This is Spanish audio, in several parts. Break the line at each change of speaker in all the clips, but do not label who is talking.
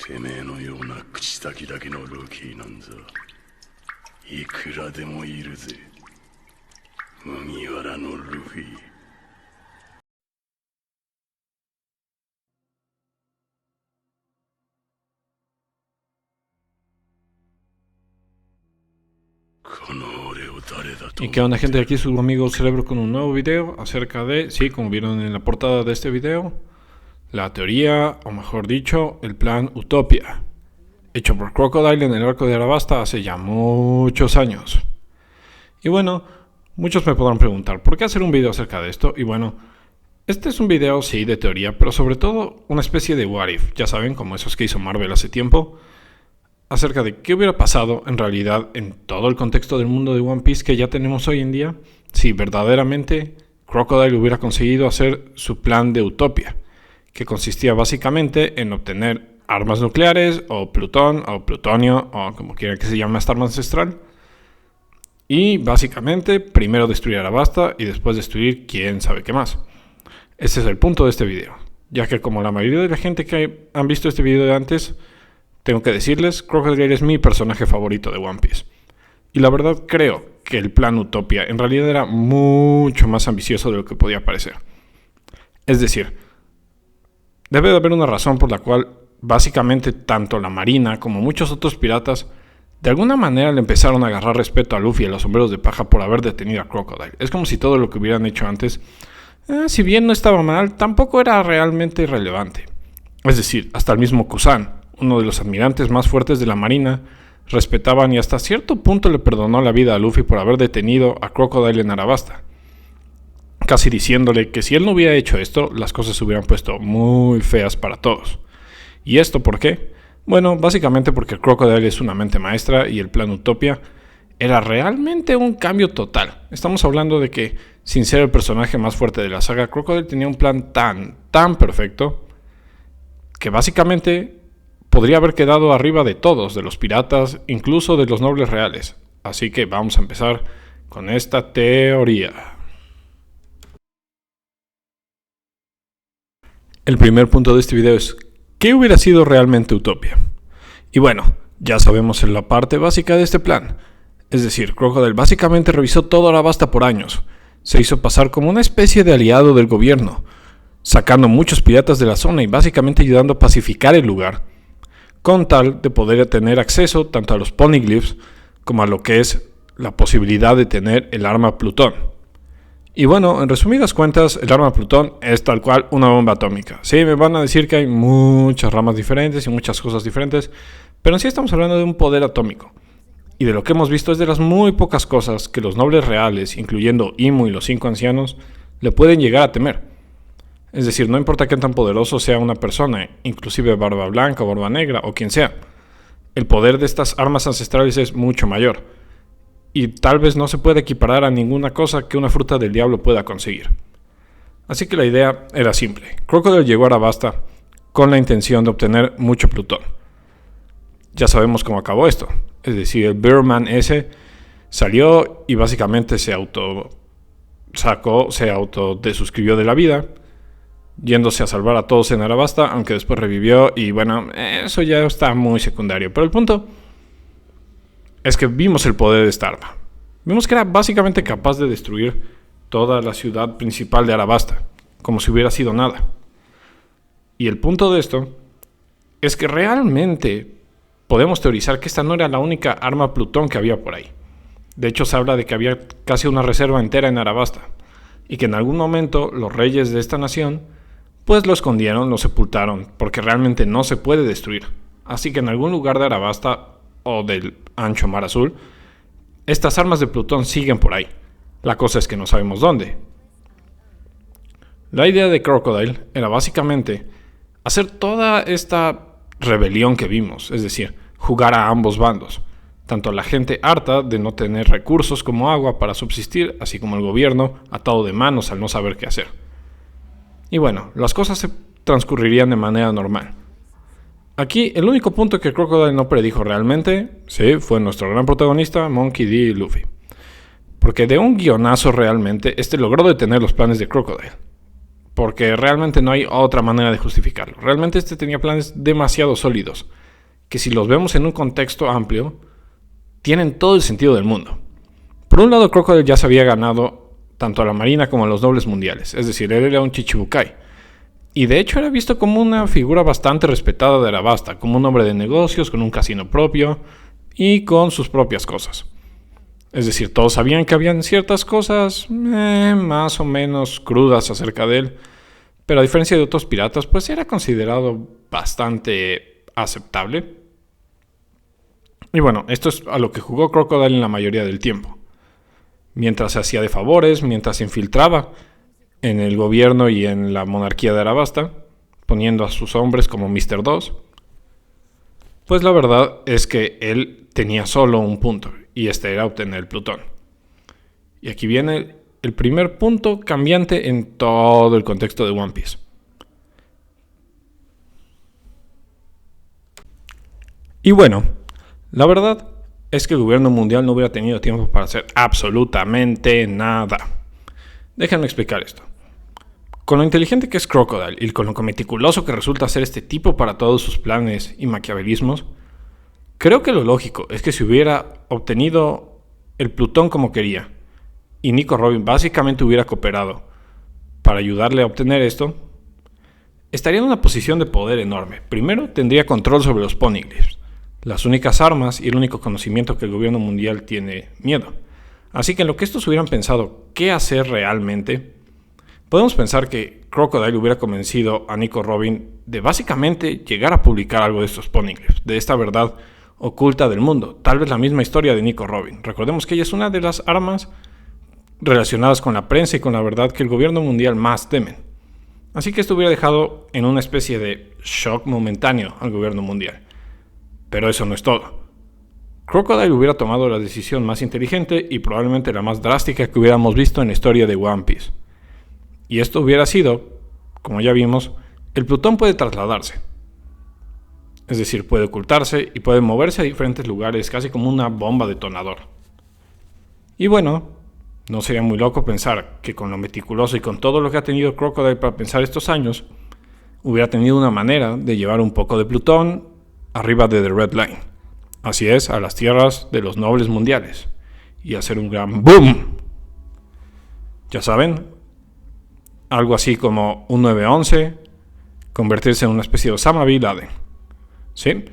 てめえのような口先だけのルーキーなんざいくらでもいるぜ。麦わらのルフィ。この俺を誰だと。
¿Y qué onda, gente? Aquí su amigo Cerebro con un nuevo video acerca de, sí, como vieron en la portada de este video, la teoría, o mejor dicho, el plan Utopia, hecho por Crocodile en el arco de Arabasta hace ya muchos años. Y bueno, muchos me podrán preguntar, ¿por qué hacer un video acerca de esto? Y bueno, este es un video, sí, de teoría, pero sobre todo una especie de what if, ya saben, como esos que hizo Marvel hace tiempo, acerca de qué hubiera pasado en realidad en todo el contexto del mundo de One Piece que ya tenemos hoy en día si verdaderamente Crocodile hubiera conseguido hacer su plan de Utopia, que consistía básicamente en obtener armas nucleares o plutón o plutonio o como quieran que se llame esta arma ancestral y básicamente primero destruir Arabasta y después destruir quién sabe qué más. Ese es el punto de este video, ya que como la mayoría de la gente que han visto este video de antes, tengo que decirles, Crocodile es mi personaje favorito de One Piece. Y la verdad creo que el plan Utopia en realidad era mucho más ambicioso de lo que podía parecer. Es decir, debe de haber una razón por la cual básicamente tanto la Marina como muchos otros piratas de alguna manera le empezaron a agarrar respeto a Luffy y a los sombreros de paja por haber detenido a Crocodile. Es como si todo lo que hubieran hecho antes, si bien no estaba mal, tampoco era realmente irrelevante. Es decir, hasta el mismo Kusan, uno de los admirantes más fuertes de la Marina, respetaban y hasta cierto punto le perdonó la vida a Luffy por haber detenido a Crocodile en Arabasta, casi diciéndole que si él no hubiera hecho esto, las cosas se hubieran puesto muy feas para todos. ¿Y esto por qué? Bueno, básicamente porque Crocodile es una mente maestra y el plan Utopia era realmente un cambio total. Estamos hablando de que, sin ser el personaje más fuerte de la saga, Crocodile tenía un plan tan perfecto que básicamente podría haber quedado arriba de todos, de los piratas, incluso de los nobles reales. Así que vamos a empezar con esta teoría. El primer punto de este video es, ¿qué hubiera sido realmente Utopia? Y bueno, ya sabemos en la parte básica de este plan. Es decir, Crocodile básicamente revisó todo Arabasta por años. Se hizo pasar como una especie de aliado del gobierno, sacando muchos piratas de la zona y básicamente ayudando a pacificar el lugar, con tal de poder tener acceso tanto a los poneglyphs como a lo que es la posibilidad de tener el arma Plutón. Y bueno, en resumidas cuentas, el arma Plutón es tal cual una bomba atómica. Sí, me van a decir que hay muchas ramas diferentes y muchas cosas diferentes, pero en sí estamos hablando de un poder atómico. Y de lo que hemos visto es de las muy pocas cosas que los nobles reales, incluyendo Imu y los 5 ancianos, le pueden llegar a temer. Es decir, no importa qué tan poderoso sea una persona, inclusive Barba Blanca o Barba Negra o quien sea, el poder de estas armas ancestrales es mucho mayor, y tal vez no se puede equiparar a ninguna cosa que una fruta del diablo pueda conseguir. Así que la idea era simple. Crocodile llegó a Arabasta con la intención de obtener mucho plutón. Ya sabemos cómo acabó esto, es decir, el Bearman ese salió y básicamente se autodesuscribió de la vida, yéndose a salvar a todos en Arabasta, aunque después revivió y bueno, eso ya está muy secundario. Pero el punto es que vimos el poder de esta arma. Vimos que era básicamente capaz de destruir toda la ciudad principal de Arabasta, como si hubiera sido nada. Y el punto de esto es que realmente podemos teorizar que esta no era la única arma Plutón que había por ahí. De hecho, se habla de que había casi una reserva entera en Arabasta, y que en algún momento los reyes de esta nación pues lo escondieron, lo sepultaron, porque realmente no se puede destruir. Así que en algún lugar de Arabasta o del ancho mar azul, estas armas de Plutón siguen por ahí. La cosa es que no sabemos dónde. La idea de Crocodile era básicamente hacer toda esta rebelión que vimos, es decir, jugar a ambos bandos. Tanto la gente harta de no tener recursos como agua para subsistir, así como el gobierno atado de manos al no saber qué hacer. Y bueno, las cosas se transcurrirían de manera normal. Aquí el único punto que Crocodile no predijo realmente, sí, fue nuestro gran protagonista, Monkey D. y Luffy. Porque de un guionazo realmente, este logró detener los planes de Crocodile. porque realmente no hay otra manera de justificarlo. Realmente este tenía planes demasiado sólidos, que si los vemos en un contexto amplio, tienen todo el sentido del mundo. Por un lado, Crocodile ya se había ganado tanto a la Marina como a los nobles mundiales, es decir, él era un Chichibukai. Y de hecho era visto como una figura bastante respetada de Arabasta, como un hombre de negocios, con un casino propio y con sus propias cosas. Es decir, todos sabían que habían ciertas cosas más o menos crudas acerca de él, pero a diferencia de otros piratas, pues era considerado bastante aceptable. Y bueno, esto es a lo que jugó Crocodile en la mayoría del tiempo. Mientras se hacía de favores, mientras se infiltraba en el gobierno y en la monarquía de Arabasta, poniendo a sus hombres como Mr. 2, pues la verdad es que él tenía solo un punto, y este era obtener el Plutón. Y aquí viene el primer punto cambiante en todo el contexto de One Piece. Y bueno, la verdad es que el gobierno mundial no hubiera tenido tiempo para hacer absolutamente nada. Déjenme explicar esto. Con lo inteligente que es Crocodile y con lo meticuloso que resulta ser este tipo para todos sus planes y maquiavelismos, creo que lo lógico es que si hubiera obtenido el Plutón como quería y Nico Robin básicamente hubiera cooperado para ayudarle a obtener esto, estaría en una posición de poder enorme. Primero, tendría control sobre los Poneglyphs, las únicas armas y el único conocimiento que el gobierno mundial tiene miedo. Así que en lo que estos hubieran pensado qué hacer realmente, podemos pensar que Crocodile hubiera convencido a Nico Robin de básicamente llegar a publicar algo de estos Poneglyphs, de esta verdad oculta del mundo, tal vez la misma historia de Nico Robin. Recordemos que ella es una de las armas relacionadas con la prensa y con la verdad que el gobierno mundial más temen. Así que esto hubiera dejado en una especie de shock momentáneo al gobierno mundial. Pero eso no es todo. Crocodile hubiera tomado la decisión más inteligente y probablemente la más drástica que hubiéramos visto en la historia de One Piece. Y esto hubiera sido, como ya vimos, el Plutón puede trasladarse. Es decir, puede ocultarse y puede moverse a diferentes lugares casi como una bomba detonador. Y bueno, no sería muy loco pensar que con lo meticuloso y con todo lo que ha tenido Crocodile para pensar estos años, hubiera tenido una manera de llevar un poco de Plutón arriba de The Red Line. Así es, a las tierras de los nobles mundiales. Y hacer un gran boom. Ya saben, algo así como un 9-11, convertirse en una especie de Osama Bin Laden. ¿Sí?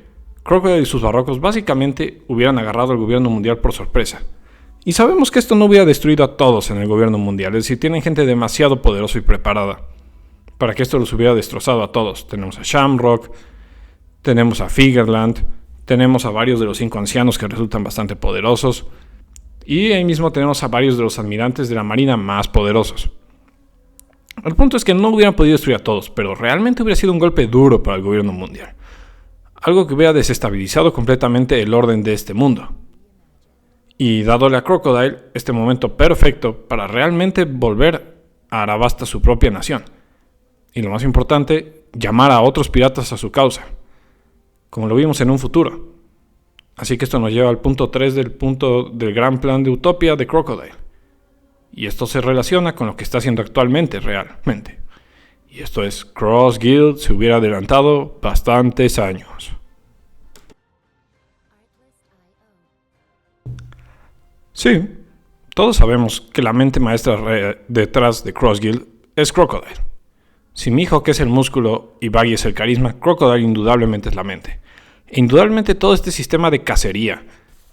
Crocodile y sus barrocos básicamente hubieran agarrado al gobierno mundial por sorpresa. Y sabemos que esto no hubiera destruido a todos en el gobierno mundial, es decir, tienen gente demasiado poderosa y preparada para que esto los hubiera destrozado a todos. Tenemos a Shamrock, tenemos a Figureland, tenemos a varios de los 5 ancianos que resultan bastante poderosos, y ahí mismo tenemos a varios de los almirantes de la marina más poderosos. El punto es que no hubieran podido destruir a todos, pero realmente hubiera sido un golpe duro para el gobierno mundial. Algo que hubiera desestabilizado completamente el orden de este mundo. Y dadole a Crocodile este momento perfecto para realmente volver a Arabasta su propia nación. Y lo más importante, llamar a otros piratas a su causa, como lo vimos en un futuro. Así que esto nos lleva al punto 3 del gran plan de Utopia de Crocodile. Y esto se relaciona con lo que está haciendo actualmente realmente. Y esto es, Cross Guild se hubiera adelantado bastantes años. Sí, todos sabemos que la mente maestra detrás de Cross Guild es Crocodile. Si Mihawk es el músculo y Baggy es el carisma, Crocodile indudablemente es la mente. E indudablemente todo este sistema de cacería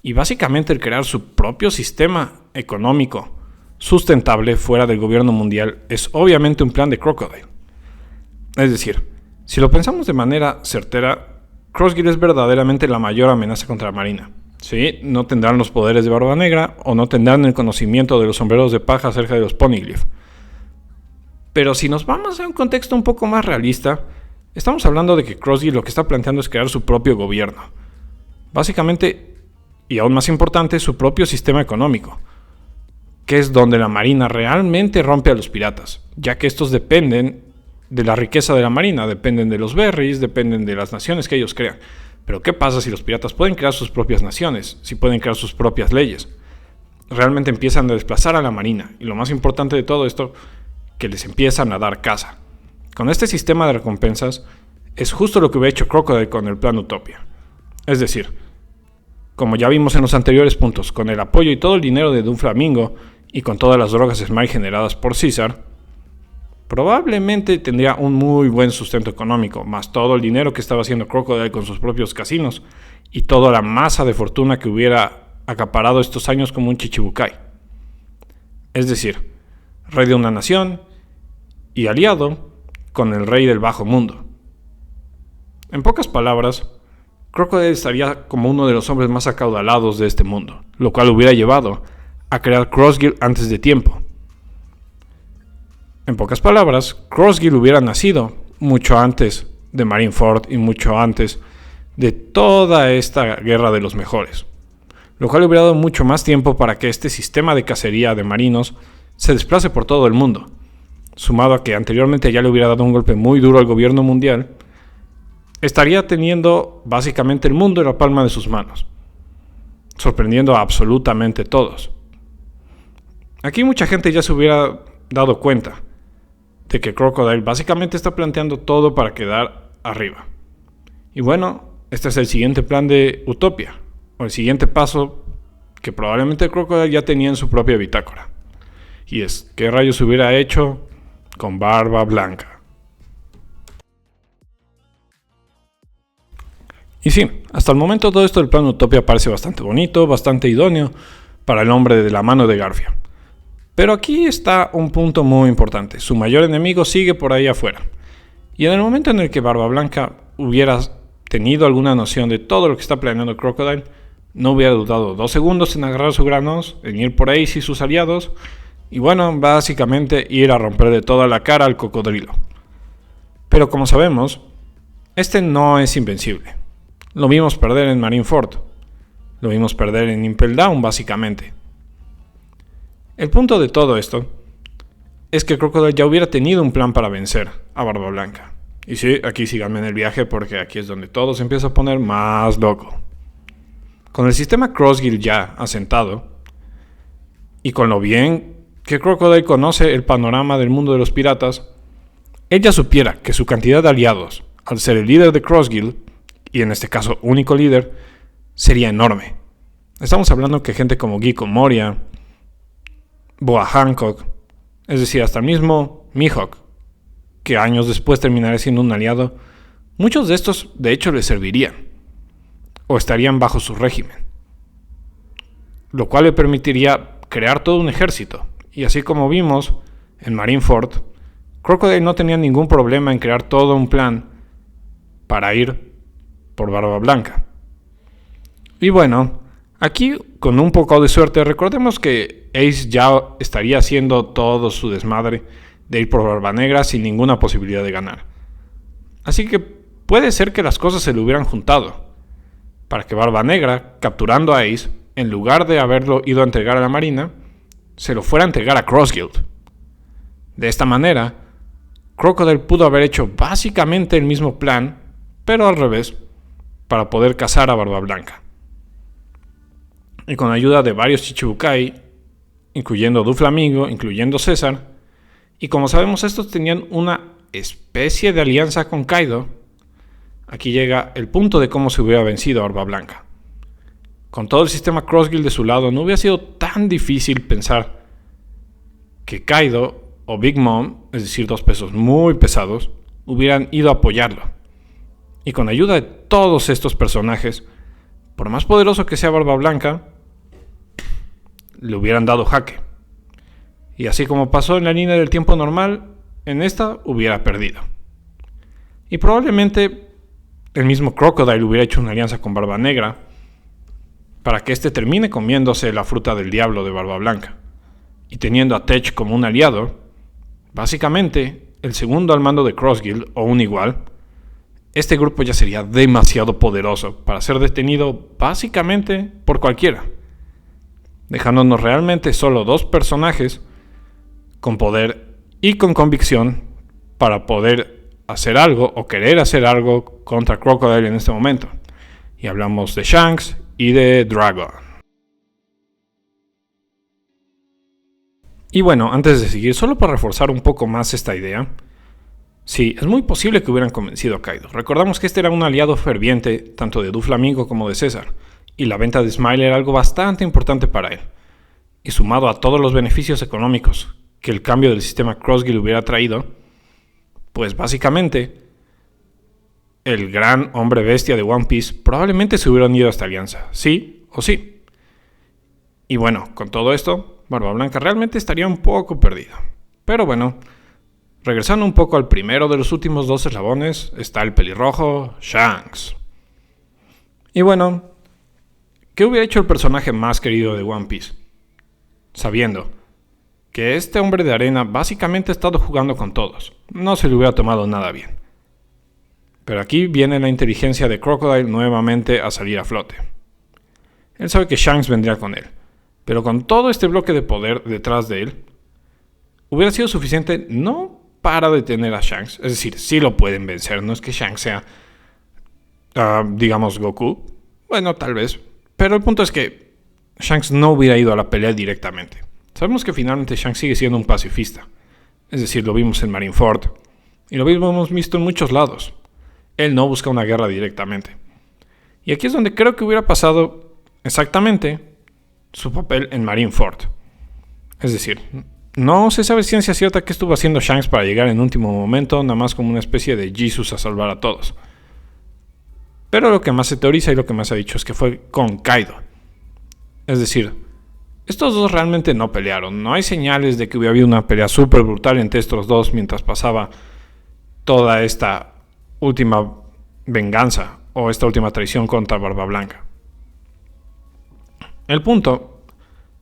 y básicamente el crear su propio sistema económico sustentable fuera del gobierno mundial es obviamente un plan de Crocodile. Es decir, si lo pensamos de manera certera, Cross Guild es verdaderamente la mayor amenaza contra la marina. Sí, no tendrán los poderes de Barba Negra o no tendrán el conocimiento de los sombreros de paja acerca de los Poneglyphs. Pero si nos vamos a un contexto un poco más realista, estamos hablando de que Cross Guild lo que está planteando es crear su propio gobierno. Básicamente, y aún más importante, su propio sistema económico, que es donde la marina realmente rompe a los piratas, ya que estos dependen de la riqueza de la marina, dependen de los berries, dependen de las naciones que ellos crean. Pero ¿qué pasa si los piratas pueden crear sus propias naciones, si pueden crear sus propias leyes? Realmente empiezan a desplazar a la marina, y lo más importante de todo esto, que les empiezan a dar caza. Con este sistema de recompensas es justo lo que hubiera hecho Crocodile con el plan Utopia. Es decir, como ya vimos en los anteriores puntos, con el apoyo y todo el dinero de Doflamingo y con todas las drogas Smile generadas por Caesar, probablemente tendría un muy buen sustento económico, más todo el dinero que estaba haciendo Crocodile con sus propios casinos y toda la masa de fortuna que hubiera acaparado estos años como un Chichibukai. Es decir, rey de una nación y aliado con el rey del bajo mundo. En pocas palabras, Crocodile estaría como uno de los hombres más acaudalados de este mundo, lo cual hubiera llevado a crear Crossguild antes de tiempo. En pocas palabras, Crossguild hubiera nacido mucho antes de Marineford y mucho antes de toda esta guerra de los mejores, lo cual hubiera dado mucho más tiempo para que este sistema de cacería de marinos se desplace por todo el mundo, sumado a que anteriormente ya le hubiera dado un golpe muy duro al gobierno mundial. Estaría teniendo básicamente el mundo en la palma de sus manos, sorprendiendo a absolutamente todos. Aquí mucha gente ya se hubiera dado cuenta de que Crocodile básicamente está planteando todo para quedar arriba. Y bueno, este es el siguiente plan de Utopia, o el siguiente paso que probablemente Crocodile ya tenía en su propia bitácora. Y es, ¿qué rayos hubiera hecho con Barba Blanca? Y sí, hasta el momento todo esto del plan Utopia parece bastante bonito, bastante idóneo para el hombre de la mano de Garfia. Pero aquí está un punto muy importante. Su mayor enemigo sigue por ahí afuera. Y en el momento en el que Barba Blanca hubiera tenido alguna noción de todo lo que está planeando Crocodile, no hubiera dudado 2 segundos en agarrar su granos, en ir por ahí y sus aliados, y bueno, básicamente ir a romper de toda la cara al cocodrilo. Pero como sabemos, este no es invencible. Lo vimos perder en Marineford. Lo vimos perder en Impel Down, básicamente. El punto de todo esto es que Crocodile ya hubiera tenido un plan para vencer a Barba Blanca. Y sí, aquí síganme en el viaje porque aquí es donde todo se empieza a poner más loco. Con el sistema Crossguild ya asentado, y con lo bien que Crocodile conoce el panorama del mundo de los piratas, él ya supiera que su cantidad de aliados, al ser el líder de Crossguild, y en este caso único líder, sería enorme. Estamos hablando que gente como Gecko Moria, Boa Hancock, es decir, hasta el mismo Mihawk, que años después terminaría siendo un aliado, muchos de estos de hecho le servirían, o estarían bajo su régimen, lo cual le permitiría crear todo un ejército. Y así como vimos en Marineford, Crocodile no tenía ningún problema en crear todo un plan para ir por Barba Blanca. Y bueno, aquí con un poco de suerte, recordemos que Ace ya estaría haciendo todo su desmadre de ir por Barba Negra sin ninguna posibilidad de ganar. Así que puede ser que las cosas se le hubieran juntado para que Barba Negra, capturando a Ace, en lugar de haberlo ido a entregar a la marina, se lo fuera a entregar a Crossguild. De esta manera, Crocodile pudo haber hecho básicamente el mismo plan, pero al revés, para poder cazar a Barba Blanca. Y con ayuda de varios Chichibukai, incluyendo Doflamingo, incluyendo César, y como sabemos estos tenían una especie de alianza con Kaido, aquí llega el punto de cómo se hubiera vencido a Barba Blanca. Con todo el sistema Crossguild de su lado, no hubiera sido tan difícil pensar que Kaido o Big Mom, es decir, 2 pesos muy pesados, hubieran ido a apoyarlo. Y con ayuda de todos estos personajes, por más poderoso que sea Barba Blanca, le hubieran dado jaque. Y así como pasó en la línea del tiempo normal, en esta hubiera perdido. Y probablemente el mismo Crocodile hubiera hecho una alianza con Barba Negra para que éste termine comiéndose la fruta del diablo de Barba Blanca. Y teniendo a Tech como un aliado, básicamente el segundo al mando de Crossguild o un igual, este grupo ya sería demasiado poderoso para ser detenido básicamente por cualquiera, dejándonos realmente solo 2 personajes con poder y con convicción para poder hacer algo o querer hacer algo contra Crocodile en este momento. Y hablamos de Shanks y de Dragon. Y bueno, antes de seguir, solo para reforzar un poco más esta idea, sí, es muy posible que hubieran convencido a Kaido. Recordamos que este era un aliado ferviente tanto de Doflamingo como de César, y la venta de Smile era algo bastante importante para él. Y sumado a todos los beneficios económicos que el cambio del sistema Crossguild hubiera traído, pues básicamente el gran hombre bestia de One Piece probablemente se hubiera unido a esta alianza, sí o sí. Y bueno, con todo esto, Barba Blanca realmente estaría un poco perdido. Pero bueno, regresando un poco al primero de los últimos dos eslabones, está el pelirrojo Shanks. Y bueno, ¿qué hubiera hecho el personaje más querido de One Piece? Sabiendo que este hombre de arena básicamente ha estado jugando con todos, no se le hubiera tomado nada bien. Pero aquí viene la inteligencia de Crocodile nuevamente a salir a flote. Él sabe que Shanks vendría con él, pero con todo este bloque de poder detrás de él, hubiera sido suficiente no para detener a Shanks, es decir, sí lo pueden vencer, no es que Shanks sea, digamos, Goku, bueno, tal vez, pero el punto es que Shanks no hubiera ido a la pelea directamente. Sabemos que finalmente Shanks sigue siendo un pacifista, es decir, lo vimos en Marineford, y lo mismo hemos visto en muchos lados. Él no busca una guerra directamente. Y aquí es donde creo que hubiera pasado exactamente su papel en Marineford. Es decir, no se sabe ciencia cierta qué estuvo haciendo Shanks para llegar en último momento, nada más como una especie de Jesus a salvar a todos. Pero lo que más se teoriza y lo que más se ha dicho es que fue con Kaido. Es decir, estos dos realmente no pelearon. No hay señales de que hubiera habido una pelea súper brutal entre estos dos mientras pasaba toda esta última venganza o esta última traición contra Barba Blanca. El punto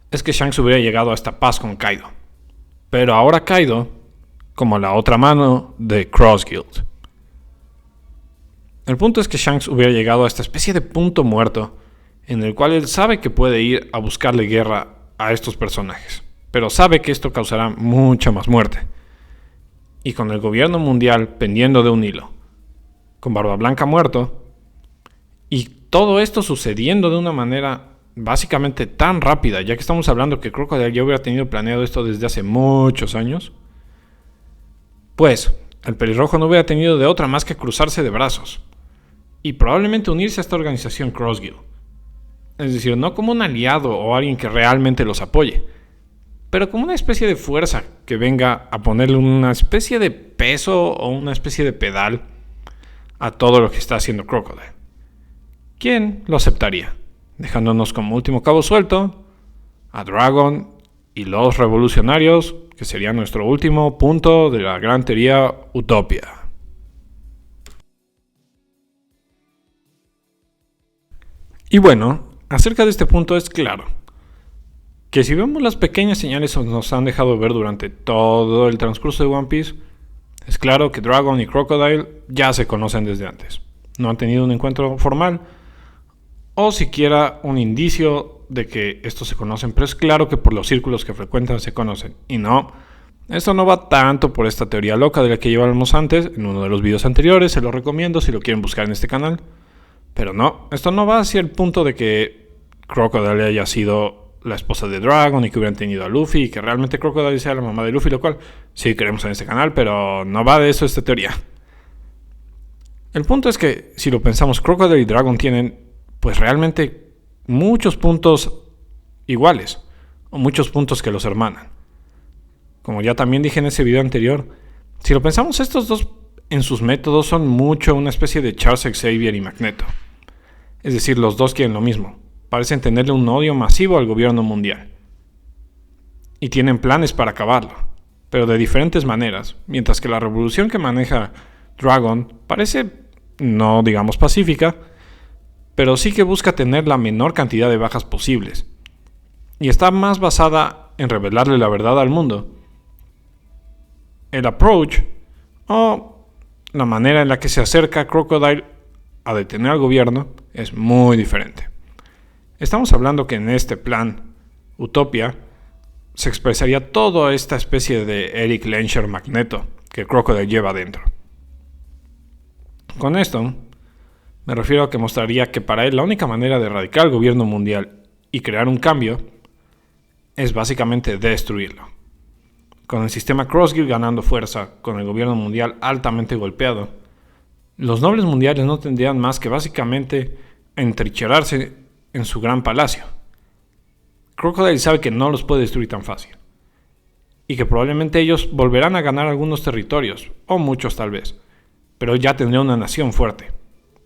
es que Shanks hubiera llegado a esta paz con Kaido. Pero ahora Kaido como la otra mano de Crossguild. El punto es que Shanks hubiera llegado a esta especie de punto muerto en el cual él sabe que puede ir a buscarle guerra a estos personajes, pero sabe que esto causará mucha más muerte. Y con el gobierno mundial pendiendo de un hilo, con Barba Blanca muerto, y todo esto sucediendo de una manera básicamente tan rápida, ya que estamos hablando que Crocodile ya hubiera tenido planeado esto desde hace muchos años, pues el pelirrojo no hubiera tenido de otra más que cruzarse de brazos y probablemente unirse a esta organización Crossguild. Es decir, no como un aliado o alguien que realmente los apoye, pero como una especie de fuerza que venga a ponerle una especie de peso o una especie de pedal a todo lo que está haciendo Crocodile. ¿Quién lo aceptaría? Dejándonos como último cabo suelto a Dragon y los revolucionarios, que sería nuestro último punto de la gran teoría Utopia. Y bueno, acerca de este punto es claro que si vemos las pequeñas señales que nos han dejado ver durante todo el transcurso de One Piece, es claro que Dragon y Crocodile ya se conocen desde antes. No han tenido un encuentro formal o siquiera un indicio de que estos se conocen, pero es claro que por los círculos que frecuentan se conocen. Y no, esto no va tanto por esta teoría loca de la que llevábamos antes en uno de los videos anteriores, se los recomiendo si lo quieren buscar en este canal. Pero no, esto no va hacia el punto de que Crocodile haya sido la esposa de Dragon y que hubieran tenido a Luffy y que realmente Crocodile sea la mamá de Luffy, lo cual sí queremos en este canal, pero no va de eso esta teoría. El punto es que si lo pensamos, Crocodile y Dragon tienen pues realmente muchos puntos iguales o muchos puntos que los hermanan. Como ya también dije en ese video anterior, si lo pensamos, estos dos en sus métodos son mucho una especie de Charles Xavier y Magneto. Es decir, los dos quieren lo mismo. Parecen tenerle un odio masivo al gobierno mundial. Y tienen planes para acabarlo, pero de diferentes maneras. Mientras que la revolución que maneja Dragon parece, no digamos pacífica, pero sí que busca tener la menor cantidad de bajas posibles. Y está más basada en revelarle la verdad al mundo. El approach, o la manera en la que se acerca Crocodile a detener al gobierno, es muy diferente. Estamos hablando que en este plan Utopia se expresaría toda esta especie de Eric Lehnsherr Magneto que Crocodile lleva adentro. Con esto me refiero a que mostraría que para él la única manera de erradicar el gobierno mundial y crear un cambio es básicamente destruirlo. con el sistema Crossguild ganando fuerza, con el gobierno mundial altamente golpeado, los nobles mundiales no tendrían más que básicamente entrincherarse en su gran palacio. Crocodile sabe que no los puede destruir tan fácil, y que probablemente ellos volverán a ganar algunos territorios, o muchos tal vez, pero ya tendría una nación fuerte,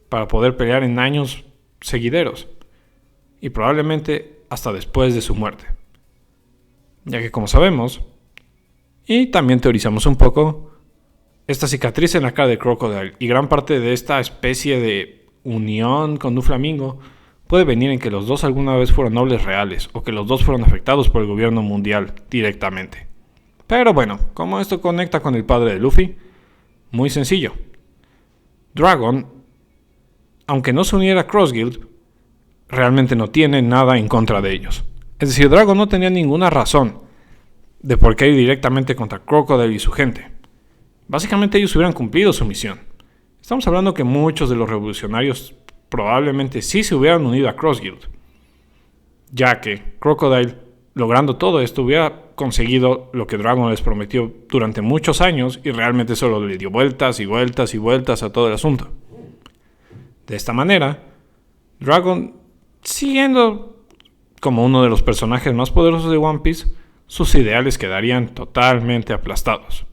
para poder pelear en años seguideros, y probablemente hasta después de su muerte. Ya que como sabemos, y también teorizamos un poco, esta cicatriz en la cara de Crocodile y gran parte de esta especie de unión con Doflamingo puede venir en que los dos alguna vez fueron nobles reales o que los dos fueron afectados por el gobierno mundial directamente. Pero bueno, ¿cómo esto conecta con el padre de Luffy? Muy sencillo. Dragon, aunque no se uniera a Crossguild, realmente no tiene nada en contra de ellos. Es decir, Dragon no tenía ninguna razón de por qué ir directamente contra Crocodile y su gente. Básicamente ellos hubieran cumplido su misión. Estamos hablando que muchos de los revolucionarios probablemente sí se hubieran unido a Crossguild, ya que Crocodile, logrando todo esto, hubiera conseguido lo que Dragon les prometió durante muchos años y realmente solo le dio vueltas y vueltas y vueltas a todo el asunto. De esta manera, Dragon, siguiendo como uno de los personajes más poderosos de One Piece, sus ideales quedarían totalmente aplastados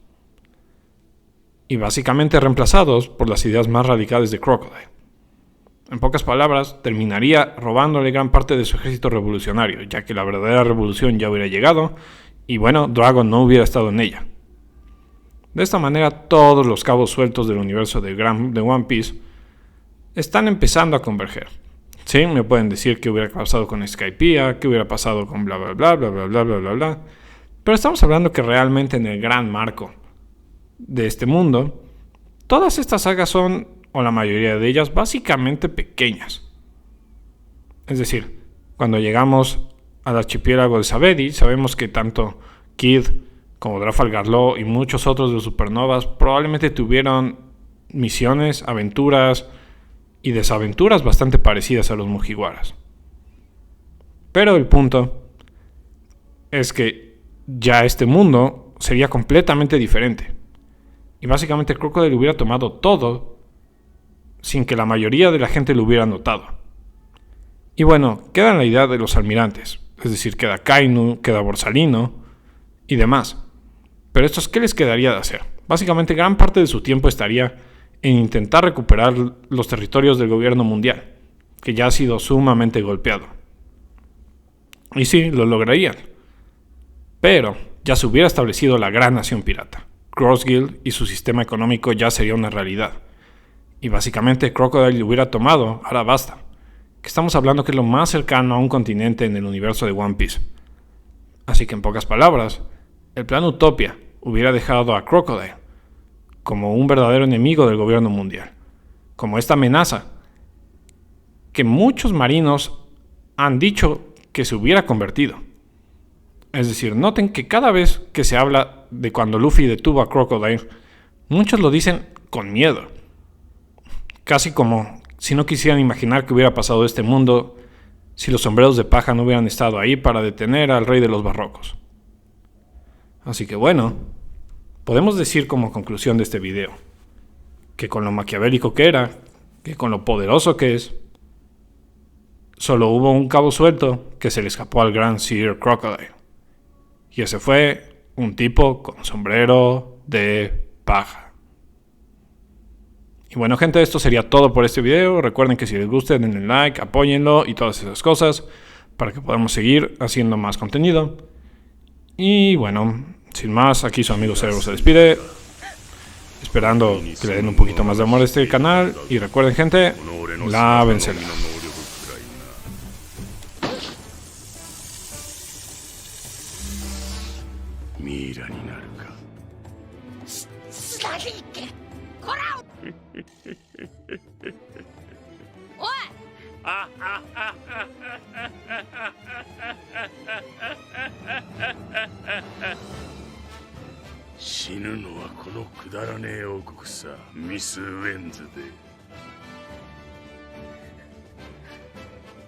y básicamente reemplazados por las ideas más radicales de Crocodile. En pocas palabras, terminaría robándole gran parte de su ejército revolucionario, ya que la verdadera revolución ya hubiera llegado y bueno, Dragon no hubiera estado en ella. De esta manera, todos los cabos sueltos del universo de One Piece están empezando a converger. Sí, me pueden decir qué hubiera pasado con Skypiea, qué hubiera pasado con bla bla bla bla bla bla bla bla bla. Pero estamos hablando que realmente en el gran marco de este mundo, todas estas sagas son, o la mayoría de ellas, básicamente pequeñas. Es decir, cuando llegamos al archipiélago de Savedi, sabemos que tanto Kid como Trafalgar Law y muchos otros de los supernovas probablemente tuvieron misiones, aventuras y desaventuras bastante parecidas a los Mugiwaras. Pero el punto es que ya este mundo sería completamente diferente. Y básicamente Crocodile hubiera tomado todo sin que la mayoría de la gente lo hubiera notado. Y bueno, queda la idea de los almirantes. Es decir, queda Kainu, queda Borsalino y demás. Pero estos, ¿qué les quedaría de hacer? Básicamente gran parte de su tiempo estaría en intentar recuperar los territorios del gobierno mundial, que ya ha sido sumamente golpeado. Y sí, lo lograrían. Pero ya se hubiera establecido la gran nación pirata. Crossguild y su sistema económico ya sería una realidad. Y básicamente Crocodile hubiera tomado Arabasta, que estamos hablando que es lo más cercano a un continente en el universo de One Piece. Así que en pocas palabras, el plan Utopia hubiera dejado a Crocodile como un verdadero enemigo del gobierno mundial, como esta amenaza que muchos marinos han dicho que se hubiera convertido. Es decir, noten que cada vez que se habla de cuando Luffy detuvo a Crocodile, muchos lo dicen con miedo. Casi como si no quisieran imaginar que hubiera pasado este mundo si los sombreros de paja no hubieran estado ahí para detener al rey de los barrocos. Así que bueno, podemos decir como conclusión de este video, que con lo maquiavélico que era, que con lo poderoso que es, solo hubo un cabo suelto que se le escapó al gran Sir Crocodile. Y ese fue un tipo con sombrero de paja. Y bueno, gente, esto sería todo por este video. Recuerden que si les gusta, denle like, apóyenlo y todas esas cosas para que podamos seguir haciendo más contenido. Y bueno, sin más, aquí su amigo Cerebro se despide, esperando que le den un poquito más de amor a este canal. Y recuerden, gente, lávensela.
ミイラになるか。
つなぎけこらおい
死ぬのはこのくだらねえ王国さ、ミス・ウェンズで。